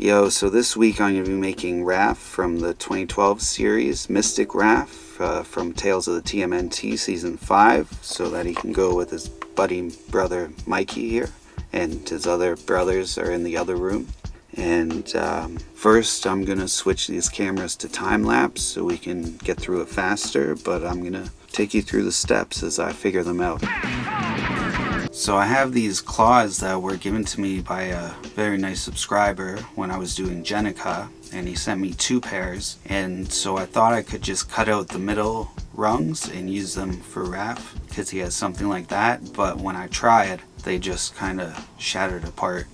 Yo, so this week I'm going to be making Raph from the 2012 series, Mystic Raph, from Tales of the TMNT Season 5, so that he can go with his buddy brother Mikey here, and his other brothers are in the other room. And first I'm going to switch these cameras to time-lapse so we can get through it faster, but I'm going to take you through the steps as I figure them out. So I have these claws that were given to me by a very nice subscriber when I was doing Jenica, and he sent me 2 pairs, and so I thought I could just cut out the middle rungs and use them for Raph because he has something like that, but when I tried they just kind of shattered apart.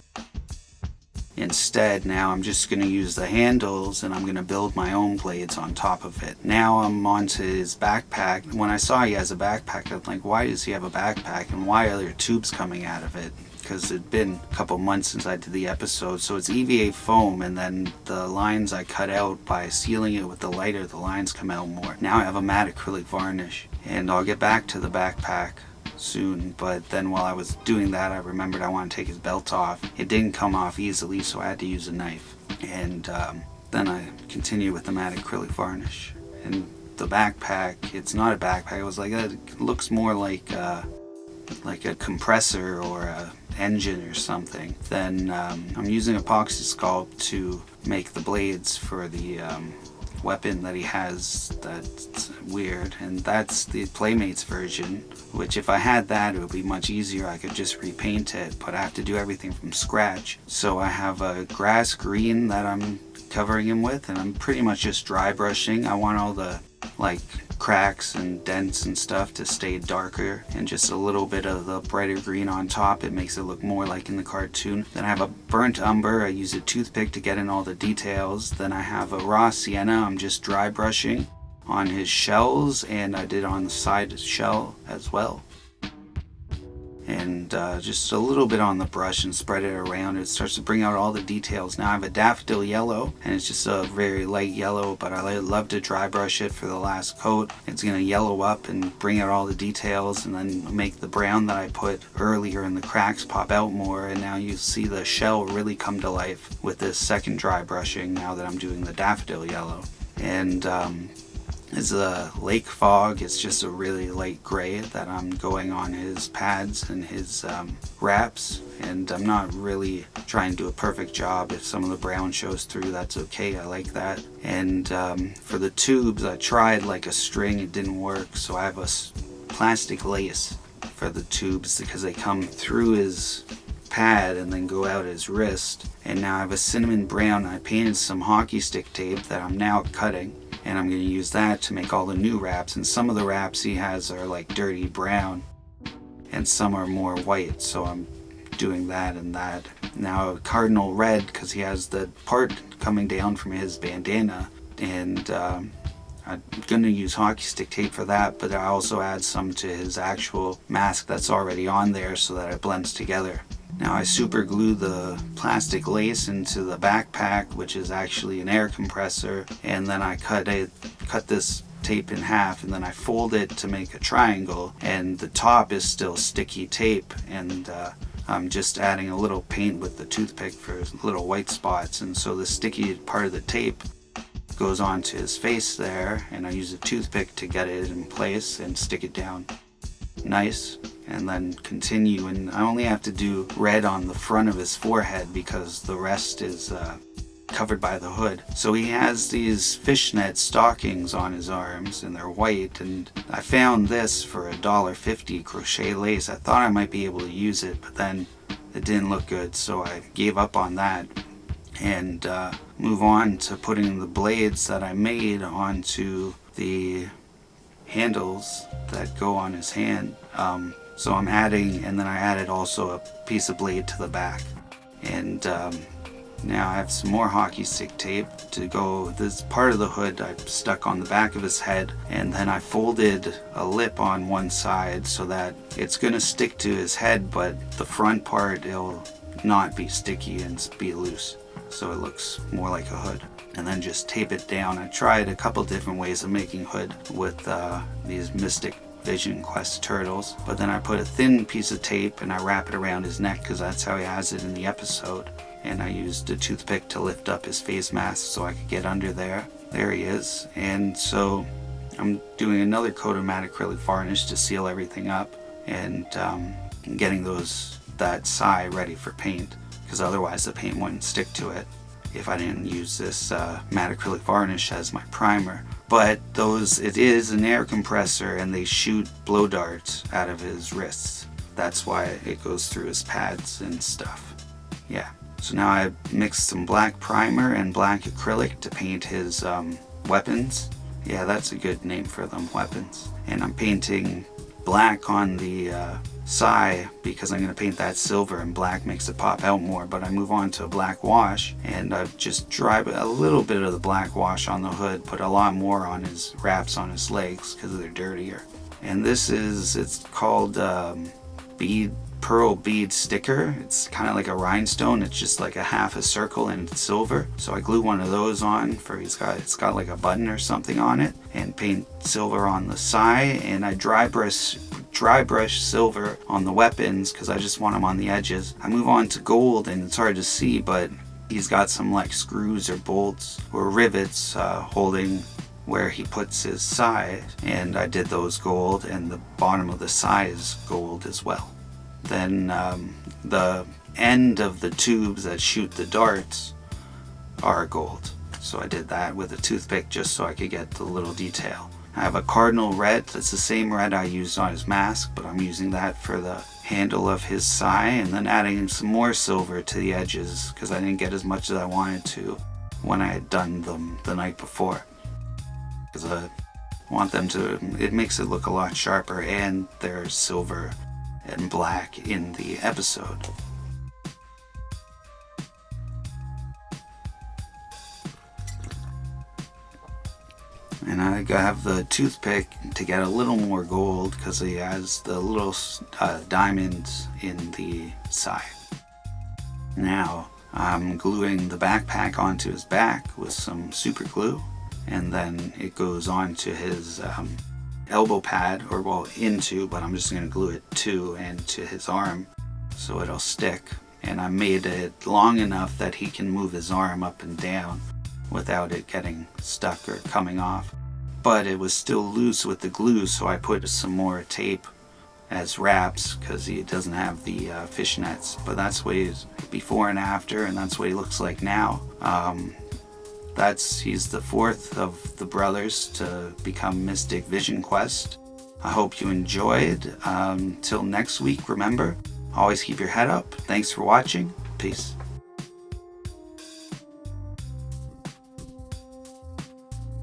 Instead, now I'm just going to use the handles and I'm going to build my own blades on top of it. Now I'm onto his backpack. When I saw he has a backpack, I'm like, why does he have a backpack and why are there tubes coming out of it? Because it'd been a couple months since I did the episode. So it's EVA foam, and then the lines I cut out by sealing it with the lighter, the lines come out more. Now I have a matte acrylic varnish, and I'll get back to the backpack soon, but then while I was doing that I remembered I want to take his belt off. It didn't come off easily, so I had to use a knife, and then I continued with the matte acrylic varnish. And the backpack, it's not a backpack, it was like it looks more like a compressor or a engine or something. Then I'm using Apoxie Sculpt to make the blades for the weapon that he has that's weird, and that's the Playmates version, which if I had that it would be much easier. I could just repaint it, but I have to do everything from scratch. So I have a grass green that I'm covering him with, and I'm pretty much just dry brushing. I want all the like cracks and dents and stuff to stay darker, and just a little bit of the brighter green on top. It makes it look more like in the cartoon. Then I have a burnt umber. I use a toothpick to get in all the details. Then I have a raw sienna. I'm just dry brushing on his shells, and I did on the side shell as well. And just a little bit on the brush and spread it around. It starts to bring out all the details. Now I have a daffodil yellow, and it's just a very light yellow, but I love to dry brush it for the last coat. It's going to yellow up and bring out all the details, and then make the brown that I put earlier in the cracks pop out more, and now you see the shell really come to life with this second dry brushing now that I'm doing the daffodil yellow. And is a lake fog. It's just a really light gray that I'm going on his pads and his wraps, and I'm not really trying to do a perfect job. If some of the brown shows through, that's okay. I like that. And for the tubes, I tried like a string. It didn't work, so I have a plastic lace for the tubes because they come through his pad and then go out his wrist. And now I have a cinnamon brown. I painted some hockey stick tape that I'm now cutting, and I'm going to use that to make all the new wraps. And some of the wraps he has are like dirty brown, and some are more white, so I'm doing that and that. Now cardinal red, because he has the part coming down from his bandana, and I'm going to use hockey stick tape for that, but I also add some to his actual mask that's already on there so that it blends together. Now I super glue the plastic lace into the backpack, which is actually an air compressor, and then I cut this tape in half, and then I fold it to make a triangle, and the top is still sticky tape, and I'm just adding a little paint with the toothpick for little white spots, and so the sticky part of the tape goes onto his face there, and I use a toothpick to get it in place and stick it down nice, and then continue. And I only have to do red on the front of his forehead because the rest is covered by the hood. So he has these fishnet stockings on his arms, and they're white, and I found this for $1.50 crochet lace. I thought I might be able to use it, but then it didn't look good, so I gave up on that and move on to putting the blades that I made onto the handles that go on his hand. So I'm adding, and then I added also a piece of blade to the back. And now I have some more hockey stick tape to go. This part of the hood I stuck on the back of his head, and then I folded a lip on one side so that it's going to stick to his head, but the front part it'll not be sticky and be loose, so it looks more like a hood. And then just tape it down. I tried a couple different ways of making hood with these Mystic Vision Quest turtles, but then I put a thin piece of tape and I wrap it around his neck because that's how he has it in the episode. and I used a toothpick to lift up his face mask so I could get under there. There he is. And so I'm doing another coat of matte acrylic varnish to seal everything up, and getting that side ready for paint, because otherwise the paint wouldn't stick to it if I didn't use this matte acrylic varnish as my primer. But it is an air compressor, and they shoot blow darts out of his wrists. That's why it goes through his pads and stuff. Yeah. So now I mixed some black primer and black acrylic to paint his weapons. Yeah, that's a good name for them, weapons. And I'm painting black on the Sai because I'm going to paint that silver, and black makes it pop out more. But I move on to a black wash, and I just dry a little bit of the black wash on the hood, put a lot more on his wraps on his legs because they're dirtier. And it's called pearl bead sticker. It's kind of like a rhinestone. It's just like a half a circle and it's silver. So I glue one of those on it's got like a button or something on it, and paint silver on the side, and I dry brush silver on the weapons because I just want them on the edges. I move on to gold, and it's hard to see, but he's got some like screws or bolts or rivets holding where he puts his side, and I did those gold, and the bottom of the side is gold as well. Then the end of the tubes that shoot the darts are gold. So I did that with a toothpick just so I could get the little detail. I have a cardinal red. That's the same red I used on his mask, but I'm using that for the handle of his sai, and then adding some more silver to the edges because I didn't get as much as I wanted to when I had done them the night before. Because I want them to, it makes it look a lot sharper, and there's silver and black in the episode. And I have the toothpick to get a little more gold because he has the little diamonds in the side. Now I'm gluing the backpack onto his back with some super glue, and then it goes onto his elbow pad, but I'm just going to glue it to and to his arm so it'll stick. And I made it long enough that he can move his arm up and down without it getting stuck or coming off. But it was still loose with the glue, so I put some more tape as wraps because he doesn't have the fishnets. But that's what he's before and after, and that's what he looks like now. He's the fourth of the brothers to become Mystic Vision Quest. I hope you enjoyed. Till next week, remember, always keep your head up. Thanks for watching. Peace.